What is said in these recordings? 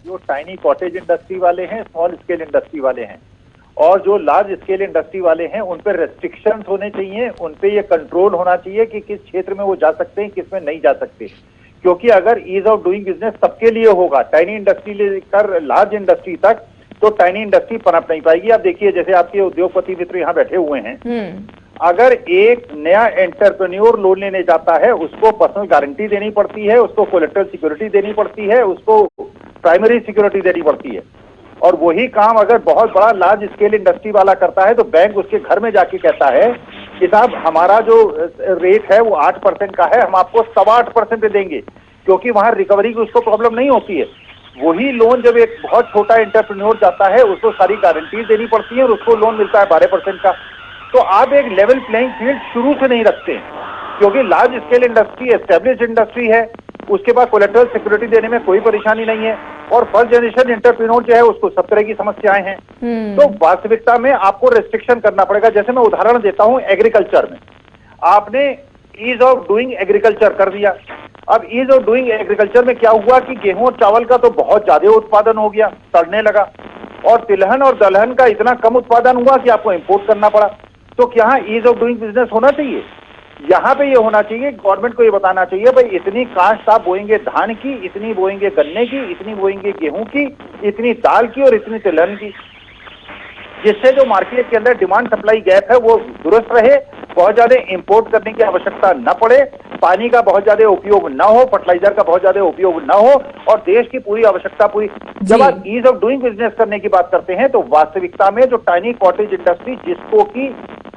जो tiny cottage industry वाले हैं, स्मॉल स्केल इंडस्ट्री वाले हैं, और जो लार्ज स्केल इंडस्ट्री वाले हैं, उन पे रेस्ट्रिक्शंस होने चाहिए, उन पे ये कंट्रोल होना चाहिए कि किस क्षेत्र में वो जा सकते हैं, किस में नहीं जा सकते। क्योंकि अगर ईज ऑफ डूइंग बिजनेस सबके लिए होगा, टाइनी इंडस्ट्री लेकर लार्ज इंडस्ट्री तक, तो टाइनी इंडस्ट्री पनप नहीं पाएगी। आप देखिए, जैसे आपके उद्योगपति मित्र यहाँ बैठे हुए हैं, अगर एक नया एंटरप्रेन्योर लोन लेने जाता है, उसको पर्सनल गारंटी देनी पड़ती है, उसको कोलेटरल सिक्योरिटी देनी पड़ती है, उसको प्राइमरी सिक्योरिटी देनी पड़ती है। और वही काम अगर बहुत बड़ा लार्ज स्केल इंडस्ट्री वाला करता है, तो बैंक उसके घर में जाके कहता है कि साहब हमारा जो रेट है वो 8% का है, हम आपको 8.25% देंगे, क्योंकि वहां रिकवरी की उसको प्रॉब्लम नहीं होती है। वही लोन जब एक बहुत छोटा एंटरप्रेन्योर जाता है, उसको सारी गारंटी देनी पड़ती है और उसको लोन मिलता है 12% का। तो आप एक लेवल प्लेइंग फील्ड शुरू से नहीं रखते, क्योंकि large scale industry establish industry है, उसके बाद कोलेटरल सिक्योरिटी देने में कोई परेशानी नहीं है, और फर्स्ट जनरेशन एंटरप्रेन्योर जो है उसको सब तरह की समस्याएं हैं। तो वास्तविकता में आपको रेस्ट्रिक्शन करना पड़ेगा। जैसे मैं उदाहरण देता हूं, एग्रीकल्चर में आपने ईज ऑफ डूइंग एग्रीकल्चर कर दिया। अब ईज ऑफ डूइंग एग्रीकल्चर में क्या हुआ कि गेहूं और चावल का तो बहुत ज्यादा उत्पादन हो गया, सड़ने लगा, और तिलहन और दलहन का इतना कम उत्पादन हुआ कि आपको इंपोर्ट करना पड़ा। तो क्या ईज ऑफ डूइंग बिजनेस होना चाहिए? यहाँ पे ये होना चाहिए, गवर्नमेंट को ये बताना चाहिए, भाई इतनी काश्त आप बोएंगे धान की, इतनी बोएंगे गन्ने की, इतनी बोएंगे गेहूं की, इतनी दाल की और इतनी तिलहन की, जिससे जो मार्केट के अंदर डिमांड सप्लाई गैप है वो दुरुस्त रहे, बहुत ज्यादा इंपोर्ट करने की आवश्यकता न पड़े, पानी का बहुत ज्यादा उपयोग न हो, फर्टिलाइजर का बहुत ज्यादा उपयोग न हो, और देश की पूरी आवश्यकता पूरी। जब आप ईज ऑफ डूइंग बिजनेस करने की बात करते हैं, तो वास्तविकता में जो टाइनी कॉटेज इंडस्ट्री जिसको की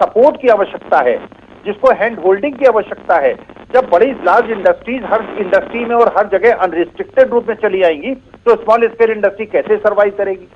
सपोर्ट की आवश्यकता है, जिसको हैंड होल्डिंग की आवश्यकता है, जब बड़ी लार्ज इंडस्ट्रीज हर इंडस्ट्री में और हर जगह अनरिस्ट्रिक्टेड रूप में चली आएंगी, तो स्मॉल स्केल इंडस्ट्री कैसे सर्वाइव करेगी?